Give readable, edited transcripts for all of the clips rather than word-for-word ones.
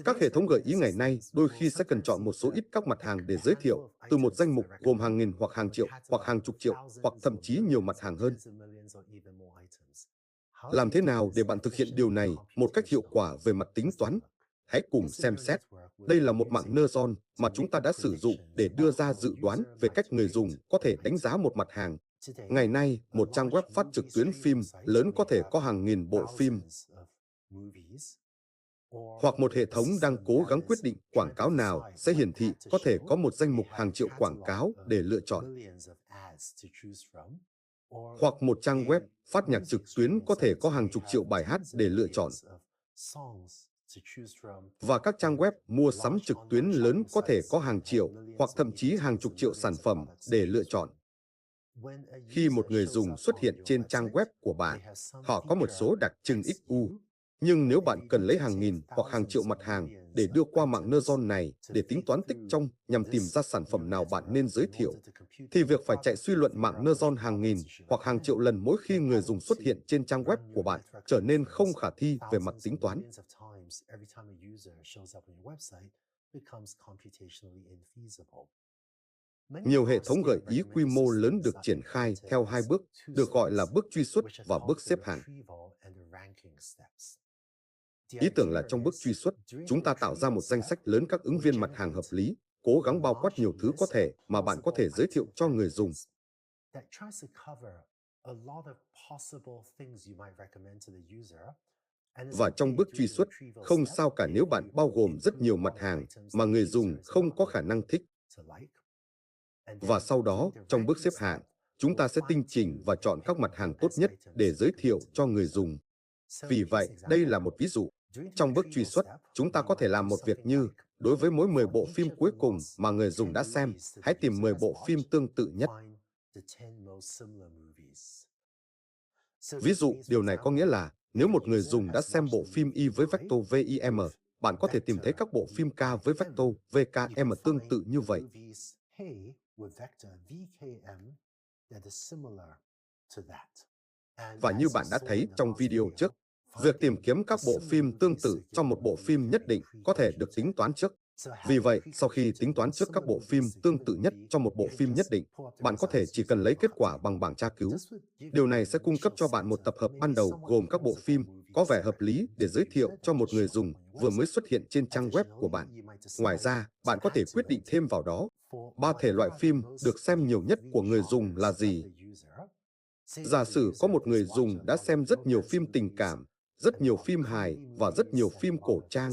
Các hệ thống gợi ý ngày nay đôi khi sẽ cần chọn một số ít các mặt hàng để giới thiệu từ một danh mục gồm hàng nghìn hoặc hàng triệu hoặc hàng chục triệu hoặc thậm chí nhiều mặt hàng hơn. Làm thế nào để bạn thực hiện điều này một cách hiệu quả về mặt tính toán? Hãy cùng xem xét. Đây là một mạng Neuron mà chúng ta đã sử dụng để đưa ra dự đoán về cách người dùng có thể đánh giá một mặt hàng. Ngày nay, một trang web phát trực tuyến phim lớn có thể có hàng nghìn bộ phim, hoặc một hệ thống đang cố gắng quyết định quảng cáo nào sẽ hiển thị có thể có một danh mục hàng triệu quảng cáo để lựa chọn. Hoặc một trang web phát nhạc trực tuyến có thể có hàng chục triệu bài hát để lựa chọn. Và các trang web mua sắm trực tuyến lớn có thể có hàng triệu hoặc thậm chí hàng chục triệu sản phẩm để lựa chọn. Khi một người dùng xuất hiện trên trang web của bạn, họ có một số đặc trưng XU. Nhưng nếu bạn cần lấy hàng nghìn hoặc hàng triệu mặt hàng để đưa qua mạng Neuron này để tính toán tích trong nhằm tìm ra sản phẩm nào bạn nên giới thiệu, thì việc phải chạy suy luận mạng Neuron hàng nghìn hoặc hàng triệu lần mỗi khi người dùng xuất hiện trên trang web của bạn trở nên không khả thi về mặt tính toán. Nhiều hệ thống gợi ý quy mô lớn được triển khai theo hai bước, được gọi là bước truy xuất và bước xếp hạng. Ý tưởng là trong bước truy xuất, chúng ta tạo ra một danh sách lớn các ứng viên mặt hàng hợp lý, cố gắng bao quát nhiều thứ có thể mà bạn có thể giới thiệu cho người dùng. Và trong bước truy xuất, không sao cả nếu bạn bao gồm rất nhiều mặt hàng mà người dùng không có khả năng thích. Và sau đó, trong bước xếp hạng, chúng ta sẽ tinh chỉnh và chọn các mặt hàng tốt nhất để giới thiệu cho người dùng. Vì vậy, đây là một ví dụ. Trong bước truy xuất, chúng ta có thể làm một việc như, đối với mỗi 10 bộ phim cuối cùng mà người dùng đã xem, hãy tìm 10 bộ phim tương tự nhất. Ví dụ, điều này có nghĩa là, nếu một người dùng đã xem bộ phim Y với vector VIM, bạn có thể tìm thấy các bộ phim K với vector VKM tương tự như vậy. Và như bạn đã thấy trong video trước, việc tìm kiếm các bộ phim tương tự trong một bộ phim nhất định có thể được tính toán trước. Vì vậy, sau khi tính toán trước các bộ phim tương tự nhất trong một bộ phim nhất định, bạn có thể chỉ cần lấy kết quả bằng bảng tra cứu. Điều này sẽ cung cấp cho bạn một tập hợp ban đầu gồm các bộ phim có vẻ hợp lý để giới thiệu cho một người dùng vừa mới xuất hiện trên trang web của bạn. Ngoài ra, bạn có thể quyết định thêm vào đó 3 thể loại phim được xem nhiều nhất của người dùng là gì. Giả sử có một người dùng đã xem rất nhiều phim tình cảm, rất nhiều phim hài và rất nhiều phim cổ trang.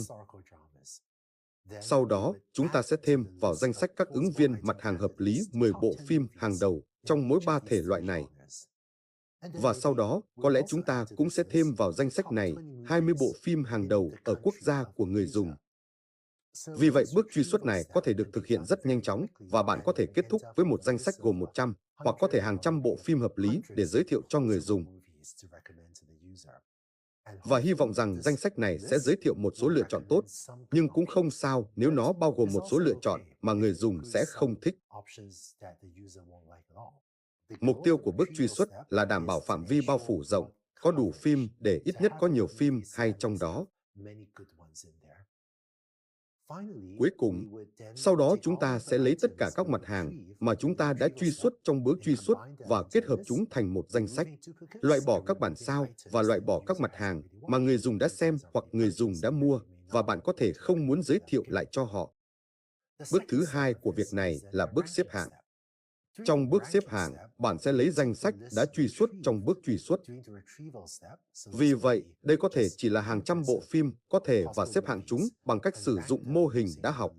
Sau đó, chúng ta sẽ thêm vào danh sách các ứng viên mặt hàng hợp lý 10 bộ phim hàng đầu trong mỗi 3 thể loại này. Và sau đó, có lẽ chúng ta cũng sẽ thêm vào danh sách này 20 bộ phim hàng đầu ở quốc gia của người dùng. Vì vậy, bước truy xuất này có thể được thực hiện rất nhanh chóng và bạn có thể kết thúc với một danh sách gồm 100 hoặc có thể hàng trăm bộ phim hợp lý để giới thiệu cho người dùng. Và hy vọng rằng danh sách này sẽ giới thiệu một số lựa chọn tốt, nhưng cũng không sao nếu nó bao gồm một số lựa chọn mà người dùng sẽ không thích. Mục tiêu của bước truy xuất là đảm bảo phạm vi bao phủ rộng, có đủ phim để ít nhất có nhiều phim hay trong đó. Cuối cùng, sau đó chúng ta sẽ lấy tất cả các mặt hàng mà chúng ta đã truy xuất trong bước truy xuất và kết hợp chúng thành một danh sách, loại bỏ các bản sao và loại bỏ các mặt hàng mà người dùng đã xem hoặc người dùng đã mua và bạn có thể không muốn giới thiệu lại cho họ. Bước thứ hai của việc này là bước xếp hạng. Trong bước xếp hạng, bạn sẽ lấy danh sách đã truy xuất trong bước truy xuất. Vì vậy, đây có thể chỉ là hàng trăm bộ phim có thể và xếp hạng chúng bằng cách sử dụng mô hình đã học.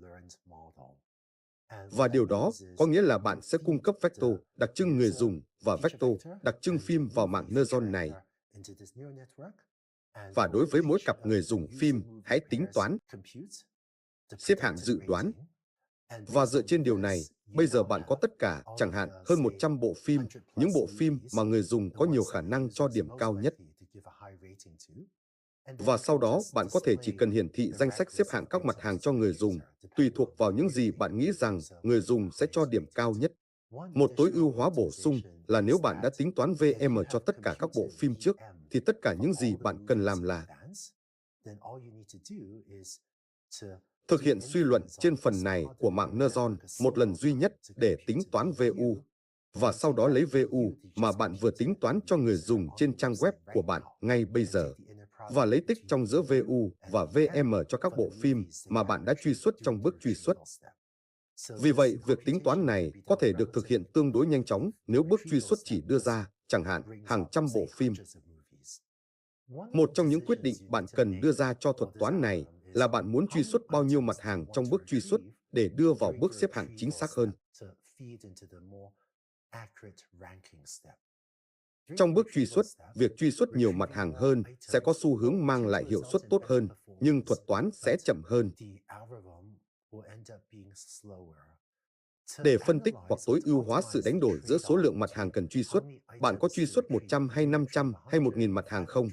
Và điều đó có nghĩa là bạn sẽ cung cấp vector đặc trưng người dùng và vector đặc trưng phim vào mạng Neuron này. Và đối với mỗi cặp người dùng phim, hãy tính toán, xếp hạng dự đoán. Và dựa trên điều này, bây giờ bạn có tất cả, chẳng hạn, hơn 100 bộ phim, những bộ phim mà người dùng có nhiều khả năng cho điểm cao nhất. Và sau đó, bạn có thể chỉ cần hiển thị danh sách xếp hạng các mặt hàng cho người dùng, tùy thuộc vào những gì bạn nghĩ rằng người dùng sẽ cho điểm cao nhất. Một tối ưu hóa bổ sung là nếu bạn đã tính toán VM cho tất cả các bộ phim trước, thì tất cả những gì bạn cần làm là Thực hiện suy luận trên phần này của mạng Neuron một lần duy nhất để tính toán VU, và sau đó lấy VU mà bạn vừa tính toán cho người dùng trên trang web của bạn ngay bây giờ, và lấy tích trong giữa VU và VM cho các bộ phim mà bạn đã truy xuất trong bước truy xuất. Vì vậy, việc tính toán này có thể được thực hiện tương đối nhanh chóng nếu bước truy xuất chỉ đưa ra, chẳng hạn, hàng trăm bộ phim. Một trong những quyết định bạn cần đưa ra cho thuật toán này là bạn muốn truy xuất bao nhiêu mặt hàng trong bước truy xuất để đưa vào bước xếp hạng chính xác hơn. Trong bước truy xuất, việc truy xuất nhiều mặt hàng hơn sẽ có xu hướng mang lại hiệu suất tốt hơn, nhưng thuật toán sẽ chậm hơn. Để phân tích hoặc tối ưu hóa sự đánh đổi giữa số lượng mặt hàng cần truy xuất, bạn có truy xuất 100 hay 500 hay 1.000 mặt hàng không?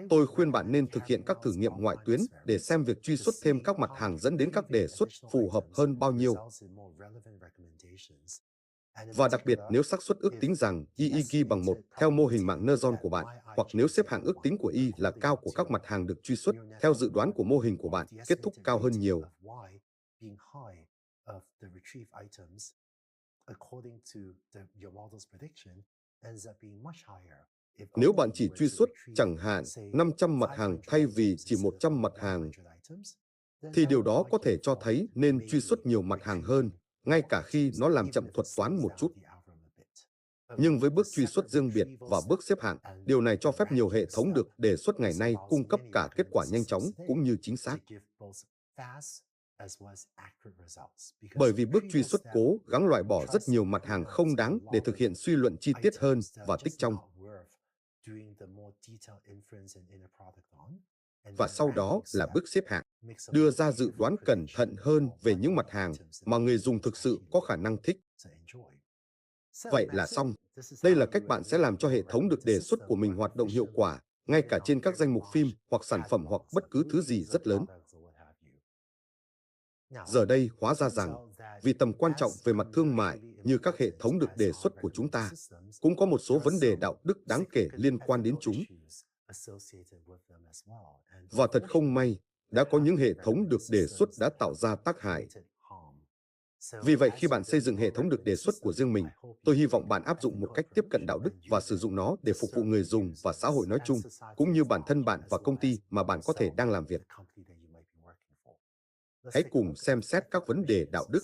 Tôi khuyên bạn nên thực hiện các thử nghiệm ngoại tuyến để xem việc truy xuất thêm các mặt hàng dẫn đến các đề xuất phù hợp hơn bao nhiêu. Và đặc biệt nếu xác suất ước tính rằng Y ghi bằng 1 theo mô hình mạng Neuron của bạn, hoặc nếu xếp hạng ước tính của Y là cao của các mặt hàng được truy xuất theo dự đoán của mô hình của bạn, kết thúc cao hơn nhiều. Nếu bạn chỉ truy xuất, chẳng hạn, 500 mặt hàng thay vì chỉ 100 mặt hàng, thì điều đó có thể cho thấy nên truy xuất nhiều mặt hàng hơn, ngay cả khi nó làm chậm thuật toán một chút. Nhưng với bước truy xuất riêng biệt và bước xếp hạng, điều này cho phép nhiều hệ thống được đề xuất ngày nay cung cấp cả kết quả nhanh chóng cũng như chính xác. Bởi vì bước truy xuất cố gắng loại bỏ rất nhiều mặt hàng không đáng để thực hiện suy luận chi tiết hơn và tích trong. Và sau đó là bước xếp hạng, đưa ra dự đoán cẩn thận hơn về những mặt hàng mà người dùng thực sự có khả năng thích. Vậy là xong. Đây là cách bạn sẽ làm cho hệ thống được đề xuất của mình hoạt động hiệu quả, ngay cả trên các danh mục phim hoặc sản phẩm hoặc bất cứ thứ gì rất lớn. Giờ đây hóa ra rằng, vì tầm quan trọng về mặt thương mại như các hệ thống được đề xuất của chúng ta, cũng có một số vấn đề đạo đức đáng kể liên quan đến chúng. Và thật không may, đã có những hệ thống được đề xuất đã tạo ra tác hại. Vì vậy, khi bạn xây dựng hệ thống được đề xuất của riêng mình, tôi hy vọng bạn áp dụng một cách tiếp cận đạo đức và sử dụng nó để phục vụ người dùng và xã hội nói chung, cũng như bản thân bạn và công ty mà bạn có thể đang làm việc. Hãy cùng xem xét các vấn đề đạo đức.